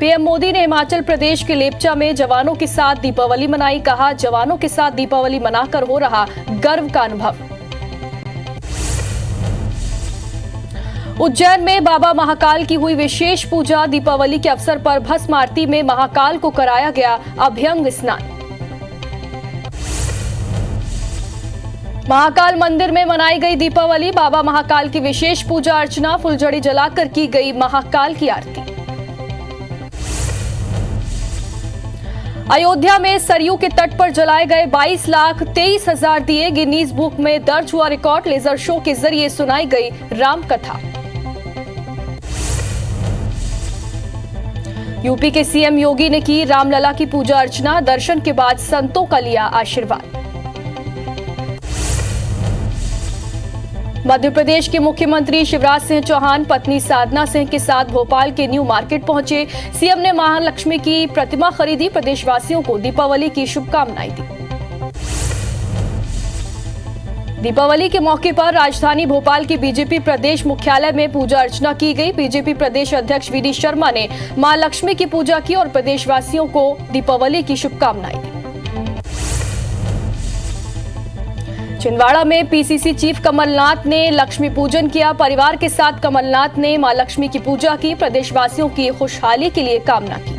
PM Modi ने हिमाचल प्रदेश के लेपचा में जवानों के साथ दीपावली मनाई। कहा, जवानों के साथ दीपावली मनाकर हो रहा गर्व का अनुभव। उज्जैन में बाबा महाकाल की हुई विशेष पूजा। दीपावली के अवसर पर भस्म आरती में महाकाल को कराया गया अभ्यंग स्नान। महाकाल मंदिर में मनाई गई दीपावली। बाबा महाकाल की विशेष पूजा अर्चना, फुलझड़ी जलाकर की गई महाकाल की आरती। अयोध्या में सरयू के तट पर जलाए गए 22,23,000 दिए। गिनीज बुक में दर्ज हुआ रिकॉर्ड। लेजर शो के जरिए सुनाई गई राम कथा। यूपी के सीएम योगी ने की रामलला की पूजा अर्चना। दर्शन के बाद संतों का लिया आशीर्वाद। मध्य प्रदेश के मुख्यमंत्री शिवराज सिंह चौहान पत्नी साधना सिंह के साथ भोपाल के न्यू मार्केट पहुंचे। सीएम ने महालक्ष्मी की प्रतिमा खरीदी। प्रदेशवासियों को दीपावली की शुभकामनाएं दी। दीपावली के मौके पर राजधानी भोपाल के बीजेपी प्रदेश मुख्यालय में पूजा अर्चना की गई। बीजेपी प्रदेश अध्यक्ष वीडी शर्मा ने मां लक्ष्मी की पूजा की और प्रदेशवासियों को दीपावली की शुभकामनाएं दी। छिंदवाड़ा में पीसीसी चीफ कमलनाथ ने लक्ष्मी पूजन किया। परिवार के साथ कमलनाथ ने मां लक्ष्मी की पूजा की। प्रदेशवासियों की खुशहाली के लिए कामना की।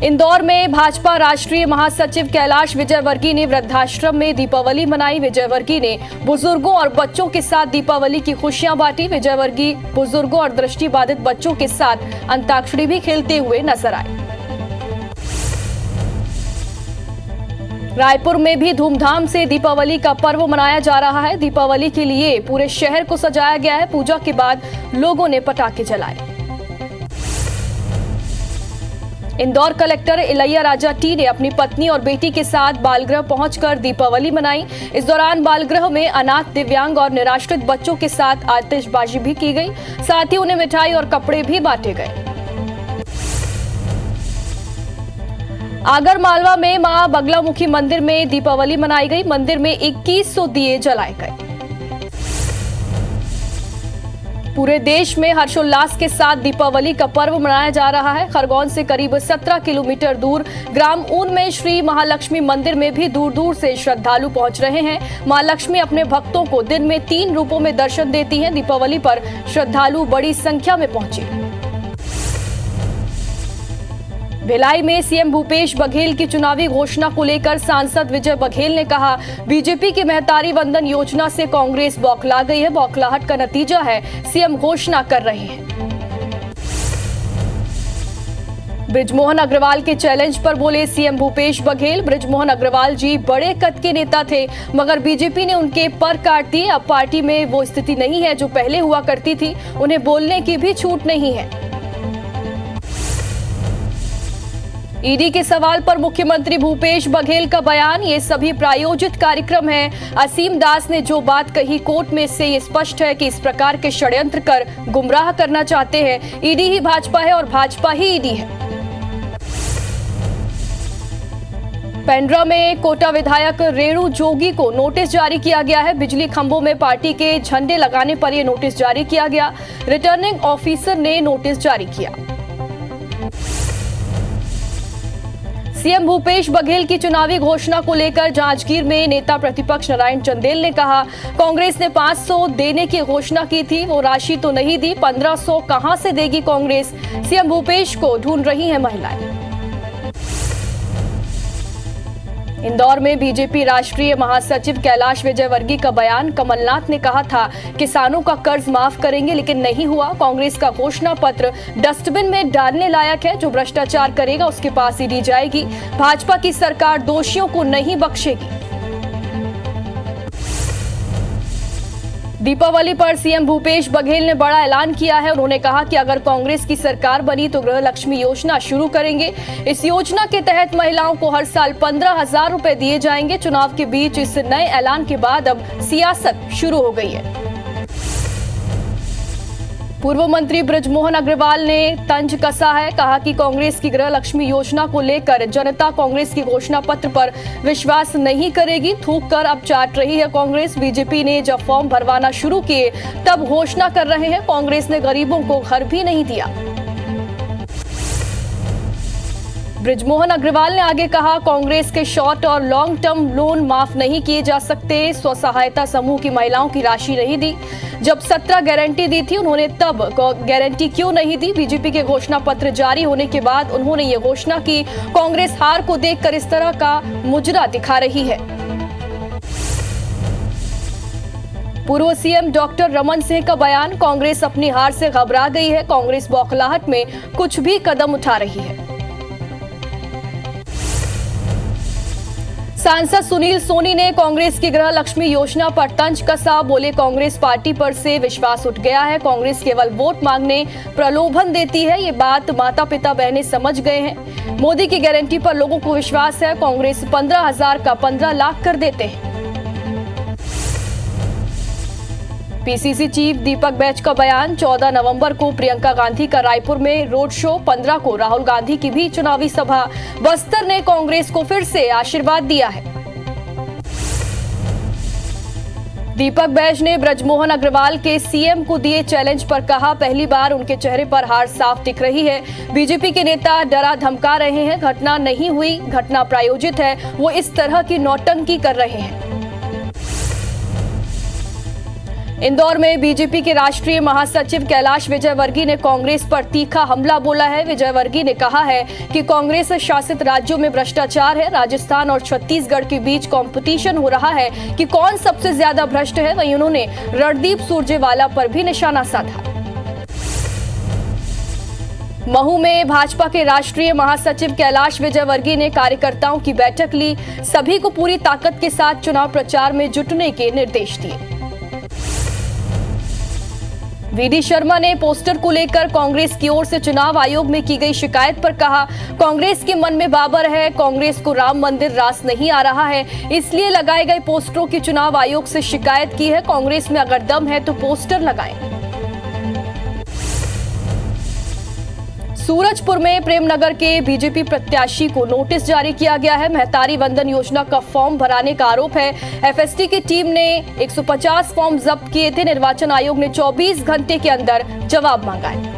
इंदौर में भाजपा राष्ट्रीय महासचिव कैलाश विजयवर्गीय ने वृद्धाश्रम में दीपावली मनाई। विजयवर्गीय ने बुजुर्गों और बच्चों के साथ दीपावली की खुशियां बांटी। विजयवर्गीय बुजुर्गों और दृष्टिबाधित बच्चों के साथ अंताक्षरी भी खेलते हुए नजर आए। रायपुर में भी धूमधाम से दीपावली का पर्व मनाया जा रहा है। दीपावली के लिए पूरे शहर को सजाया गया है। पूजा के बाद लोगों ने पटाखे जलाए। इंदौर कलेक्टर इलैया राजा टी ने अपनी पत्नी और बेटी के साथ बालगृह पहुंचकर दीपावली मनाई। इस दौरान बालगृह में अनाथ, दिव्यांग और निराश्रित बच्चों के साथ आतिशबाजी भी की गई। साथ ही उन्हें मिठाई और कपड़े भी बांटे गए। आगर मालवा में मां बगलामुखी मंदिर में दीपावली मनाई गई। मंदिर में 2100 दिए जलाए गए। पूरे देश में हर्षोल्लास के साथ दीपावली का पर्व मनाया जा रहा है। खरगोन से करीब 17 किलोमीटर दूर ग्राम ऊन में श्री महालक्ष्मी मंदिर में भी दूर दूर से श्रद्धालु पहुंच रहे हैं। मां लक्ष्मी अपने भक्तों को दिन में 3 रूपों में दर्शन देती हैं। दीपावली पर श्रद्धालु बड़ी संख्या में पहुंचे। भिलाई में सीएम भूपेश बघेल की चुनावी घोषणा को लेकर सांसद विजय बघेल ने कहा, बीजेपी की महतारी वंदन योजना से कांग्रेस बौखला गई है। बौखलाहट का नतीजा है, सीएम घोषणा कर रहे हैं। बृजमोहन अग्रवाल के चैलेंज पर बोले सीएम भूपेश बघेल। बृजमोहन अग्रवाल जी बड़े कद के नेता थे, मगर बीजेपी ने उनके पर काट दिए। अब पार्टी में वो स्थिति नहीं है जो पहले हुआ करती थी। उन्हें बोलने की भी छूट नहीं है। ईडी के सवाल पर मुख्यमंत्री भूपेश बघेल का बयान, ये सभी प्रायोजित कार्यक्रम है। असीम दास ने जो बात कही कोर्ट में से ये स्पष्ट है कि इस प्रकार के षड्यंत्र कर गुमराह करना चाहते हैं। ईडी ही भाजपा है और भाजपा ही ईडी है। पेंड्रा में कोटा विधायक रेणु जोगी को नोटिस जारी किया गया है। बिजली खंभों में पार्टी के झंडे लगाने पर यह नोटिस जारी किया गया। रिटर्निंग ऑफिसर ने नोटिस जारी किया। सीएम भूपेश बघेल की चुनावी घोषणा को लेकर जांजगीर में नेता प्रतिपक्ष नारायण चंदेल ने कहा, कांग्रेस ने 500 देने की घोषणा की थी, वो राशि तो नहीं दी। 1500 कहां से देगी कांग्रेस? सीएम भूपेश को ढूंढ रही हैं महिलाएं। इंदौर में बीजेपी राष्ट्रीय महासचिव कैलाश विजयवर्गीय का बयान। कमलनाथ ने कहा था किसानों का कर्ज माफ करेंगे, लेकिन नहीं हुआ। कांग्रेस का घोषणा पत्र डस्टबिन में डालने लायक है। जो भ्रष्टाचार करेगा उसके पास ईडी जाएगी। भाजपा की सरकार दोषियों को नहीं बख्शेगी। दीपावली पर सीएम भूपेश बघेल ने बड़ा ऐलान किया है। उन्होंने कहा कि अगर कांग्रेस की सरकार बनी तो गृह लक्ष्मी योजना शुरू करेंगे। इस योजना के तहत महिलाओं को हर साल 15,000 रुपए दिए जाएंगे। चुनाव के बीच इस नए ऐलान के बाद अब सियासत शुरू हो गई है। पूर्व मंत्री बृजमोहन अग्रवाल ने तंज कसा है। कहा कि कांग्रेस की गृह लक्ष्मी योजना को लेकर जनता कांग्रेस की घोषणा पत्र पर विश्वास नहीं करेगी। थूक कर अब चाट रही है कांग्रेस। बीजेपी ने जब फॉर्म भरवाना शुरू किए तब घोषणा कर रहे हैं, कांग्रेस ने गरीबों को घर भी नहीं दिया। बृजमोहन अग्रवाल ने आगे कहा, कांग्रेस के शॉर्ट और लॉन्ग टर्म लोन माफ नहीं किए जा सकते। स्व सहायता समूह की महिलाओं की राशि नहीं दी। जब 17 गारंटी दी थी उन्होंने तब गारंटी क्यों नहीं दी? बीजेपी के घोषणा पत्र जारी होने के बाद उन्होंने ये घोषणा की। कांग्रेस हार को देखकर इस तरह का मुजरा दिखा रही है। पूर्व सीएम डॉक्टर रमन सिंह का बयान, कांग्रेस अपनी हार से घबरा गई है। कांग्रेस बौखलाहट में कुछ भी कदम उठा रही है। सांसद सुनील सोनी ने कांग्रेस की गृह लक्ष्मी योजना पर तंज कसा। बोले, कांग्रेस पार्टी पर से विश्वास उठ गया है। कांग्रेस केवल वोट मांगने प्रलोभन देती है। ये बात माता पिता बहनें समझ गए हैं। मोदी की गारंटी पर लोगों को विश्वास है। कांग्रेस 15,000 का 15 लाख कर देते हैं। पीसीसी चीफ दीपक बैज का बयान, 14 नवंबर को प्रियंका गांधी का रायपुर में रोड शो, 15 को राहुल गांधी की भी चुनावी सभा। बस्तर ने कांग्रेस को फिर से आशीर्वाद दिया है। दीपक बैज ने बृजमोहन अग्रवाल के सीएम को दिए चैलेंज पर कहा, पहली बार उनके चेहरे पर हार साफ दिख रही है। बीजेपी के नेता डरा धमका रहे हैं। घटना नहीं हुई, घटना प्रायोजित है। वो इस तरह की नौटंकी कर रहे हैं। इंदौर में बीजेपी के राष्ट्रीय महासचिव कैलाश विजयवर्गीय ने कांग्रेस पर तीखा हमला बोला है। विजयवर्गीय ने कहा है कि कांग्रेस शासित राज्यों में भ्रष्टाचार है। राजस्थान और छत्तीसगढ़ के बीच कंपटीशन हो रहा है कि कौन सबसे ज्यादा भ्रष्ट है। वहीं उन्होंने रणदीप सुरजेवाला पर भी निशाना साधा। महू में भाजपा के राष्ट्रीय महासचिव कैलाश विजयवर्गीय ने कार्यकर्ताओं की बैठक ली। सभी को पूरी ताकत के साथ चुनाव प्रचार में जुटने के निर्देश दिए। वीडी शर्मा ने पोस्टर को लेकर कांग्रेस की ओर से चुनाव आयोग में की गई शिकायत पर कहा, कांग्रेस के मन में बाबर है। कांग्रेस को राम मंदिर रास नहीं आ रहा है, इसलिए लगाए गए पोस्टरों की चुनाव आयोग से शिकायत की है। कांग्रेस में अगर दम है तो पोस्टर लगाएं। सूरजपुर में प्रेमनगर के बीजेपी प्रत्याशी को नोटिस जारी किया गया है। महतारी वंदन योजना का फॉर्म भराने का आरोप है। एफएसटी की टीम ने 150 फॉर्म जब्त किए थे। निर्वाचन आयोग ने 24 घंटे के अंदर जवाब मांगा है।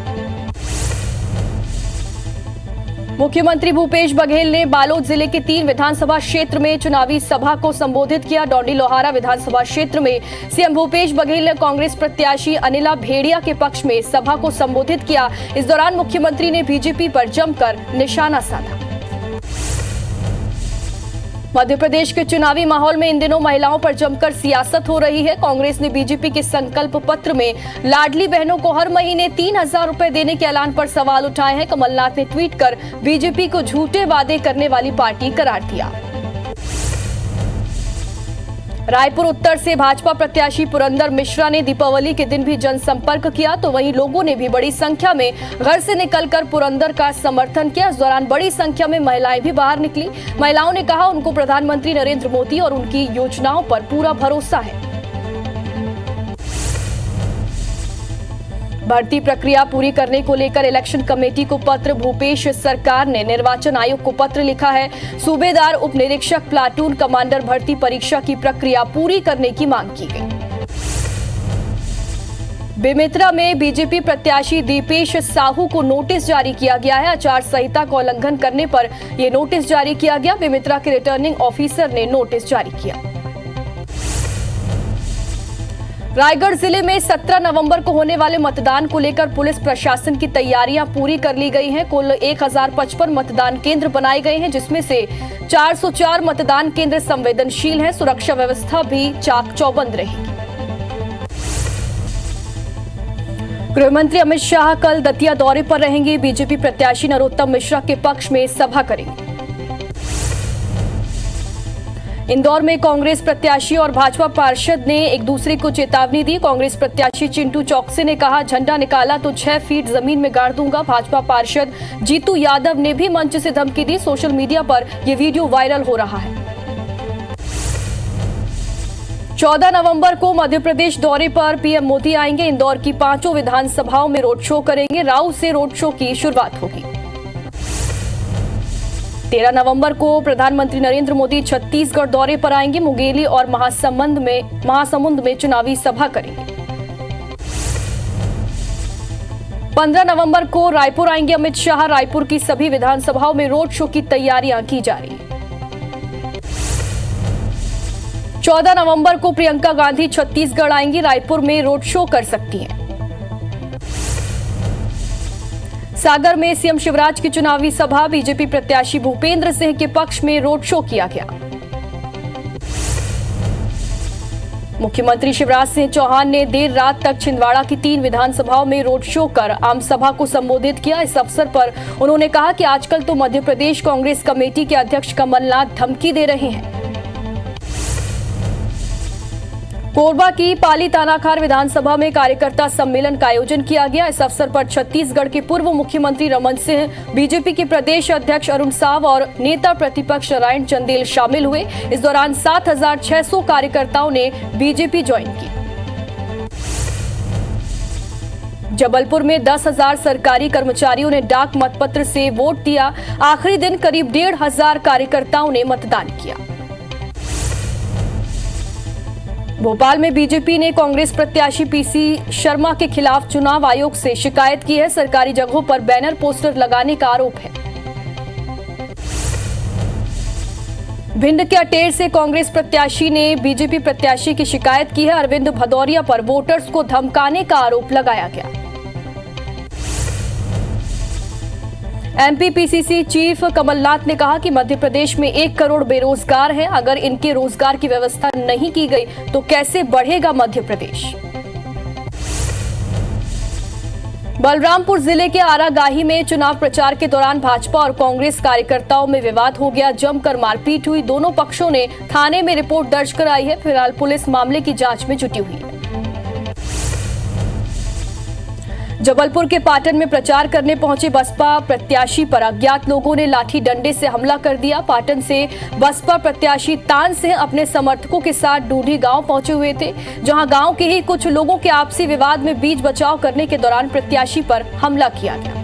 मुख्यमंत्री भूपेश बघेल ने बालोद जिले के 3 विधानसभा क्षेत्र में चुनावी सभा को संबोधित किया। डौंडी लोहारा विधानसभा क्षेत्र में सीएम भूपेश बघेल ने कांग्रेस प्रत्याशी अनिला भेड़िया के पक्ष में सभा को संबोधित किया। इस दौरान मुख्यमंत्री ने बीजेपी पर जमकर निशाना साधा। मध्य प्रदेश के चुनावी माहौल में इन दिनों महिलाओं पर जमकर सियासत हो रही है। कांग्रेस ने बीजेपी के संकल्प पत्र में लाडली बहनों को हर महीने 3,000 रुपए देने के ऐलान पर सवाल उठाए हैं। कमलनाथ ने ट्वीट कर बीजेपी को झूठे वादे करने वाली पार्टी करार दिया। रायपुर उत्तर से भाजपा प्रत्याशी पुरंदर मिश्रा ने दीपावली के दिन भी जनसंपर्क किया, तो वहीं लोगों ने भी बड़ी संख्या में घर से निकलकर पुरंदर का समर्थन किया। इस दौरान बड़ी संख्या में महिलाएं भी बाहर निकली। महिलाओं ने कहा, उनको प्रधानमंत्री नरेंद्र मोदी और उनकी योजनाओं पर पूरा भरोसा है। भर्ती प्रक्रिया पूरी करने को लेकर इलेक्शन कमेटी को पत्र, भूपेश सरकार ने निर्वाचन आयोग को पत्र लिखा है। सूबेदार, उप निरीक्षक, प्लाटून कमांडर भर्ती परीक्षा की प्रक्रिया पूरी करने की मांग की गई। बेमेतरा में बीजेपी प्रत्याशी दीपेश साहू को नोटिस जारी किया गया है। आचार संहिता का उल्लंघन करने पर यह नोटिस जारी किया गया। बेमेतरा के रिटर्निंग ऑफिसर ने नोटिस जारी किया। रायगढ़ जिले में 17 नवंबर को होने वाले मतदान को लेकर पुलिस प्रशासन की तैयारियां पूरी कर ली गई हैं। कुल 1055 मतदान केंद्र बनाए गए हैं, जिसमें से 404 मतदान केंद्र संवेदनशील हैं। सुरक्षा व्यवस्था भी चाक चौबंद रहेगी। गृहमंत्री अमित शाह कल दतिया दौरे पर रहेंगे। बीजेपी प्रत्याशी नरोत्तम मिश्रा के पक्ष में सभा करेंगे। इंदौर में कांग्रेस प्रत्याशी और भाजपा पार्षद ने एक दूसरे को चेतावनी दी। कांग्रेस प्रत्याशी चिंटू चौकसे ने कहा, झंडा निकाला तो 6 फीट जमीन में गाड़ दूंगा। भाजपा पार्षद जीतू यादव ने भी मंच से धमकी दी। सोशल मीडिया पर यह वीडियो वायरल हो रहा है। 14 नवंबर को मध्य प्रदेश दौरे पर पीएम मोदी आएंगे। इंदौर की 5 विधानसभाओं में रोड शो करेंगे। राऊ से रोड शो की शुरुआत होगी। 13 नवंबर को प्रधानमंत्री नरेंद्र मोदी छत्तीसगढ़ दौरे पर आएंगे। मुंगेली और महासमुंद में चुनावी सभा करेंगे। 15 नवंबर को रायपुर आएंगे अमित शाह। रायपुर की सभी विधानसभाओं में रोड शो की तैयारियां की जा रही हैं। 14 नवंबर को प्रियंका गांधी छत्तीसगढ़ आएंगी। रायपुर में रोड शो कर सकती हैं। सागर में सीएम शिवराज की चुनावी सभा। बीजेपी प्रत्याशी भूपेंद्र सिंह के पक्ष में रोड शो किया गया। मुख्यमंत्री शिवराज सिंह चौहान ने देर रात तक छिंदवाड़ा की 3 विधानसभाओं में रोड शो कर आम सभा को संबोधित किया। इस अवसर पर उन्होंने कहा कि आजकल तो मध्य प्रदेश कांग्रेस कमेटी के अध्यक्ष कमलनाथ धमकी दे रहे हैं। कोरबा की पाली तानाखार विधानसभा में कार्यकर्ता सम्मेलन का आयोजन किया गया। इस अवसर पर छत्तीसगढ़ के पूर्व मुख्यमंत्री रमन सिंह, बीजेपी के प्रदेश अध्यक्ष अरुण साव और नेता प्रतिपक्ष नारायण चंदेल शामिल हुए। इस दौरान 7,600 कार्यकर्ताओं ने बीजेपी ज्वाइन की। जबलपुर में 10,000 सरकारी कर्मचारियों ने डाक मतपत्र से वोट दिया। आखिरी दिन करीब 1,500 कार्यकर्ताओं ने मतदान किया। भोपाल में बीजेपी ने कांग्रेस प्रत्याशी पीसी शर्मा के खिलाफ चुनाव आयोग से शिकायत की है। सरकारी जगहों पर बैनर पोस्टर लगाने का आरोप है। भिंड के अटेर से कांग्रेस प्रत्याशी ने बीजेपी प्रत्याशी की शिकायत की है। अरविंद भदौरिया पर वोटर्स को धमकाने का आरोप लगाया गया। एमपी पीसीसी चीफ कमलनाथ ने कहा कि मध्य प्रदेश में 1 करोड़ बेरोजगार हैं। अगर इनके रोजगार की व्यवस्था नहीं की गई तो कैसे बढ़ेगा मध्य प्रदेश। बलरामपुर जिले के आरागाही में चुनाव प्रचार के दौरान भाजपा और कांग्रेस कार्यकर्ताओं में विवाद हो गया। जमकर मारपीट हुई। दोनों पक्षों ने थाने में रिपोर्ट दर्ज कराई है। फिलहाल पुलिस मामले की जांच में जुटी हुई है। जबलपुर के पाटन में प्रचार करने पहुंचे बसपा प्रत्याशी पर अज्ञात लोगों ने लाठी डंडे से हमला कर दिया। पाटन से बसपा प्रत्याशी तान सिंह अपने समर्थकों के साथ डूढ़ी गांव पहुंचे हुए थे, जहां गांव के ही कुछ लोगों के आपसी विवाद में बीच बचाव करने के दौरान प्रत्याशी पर हमला किया गया।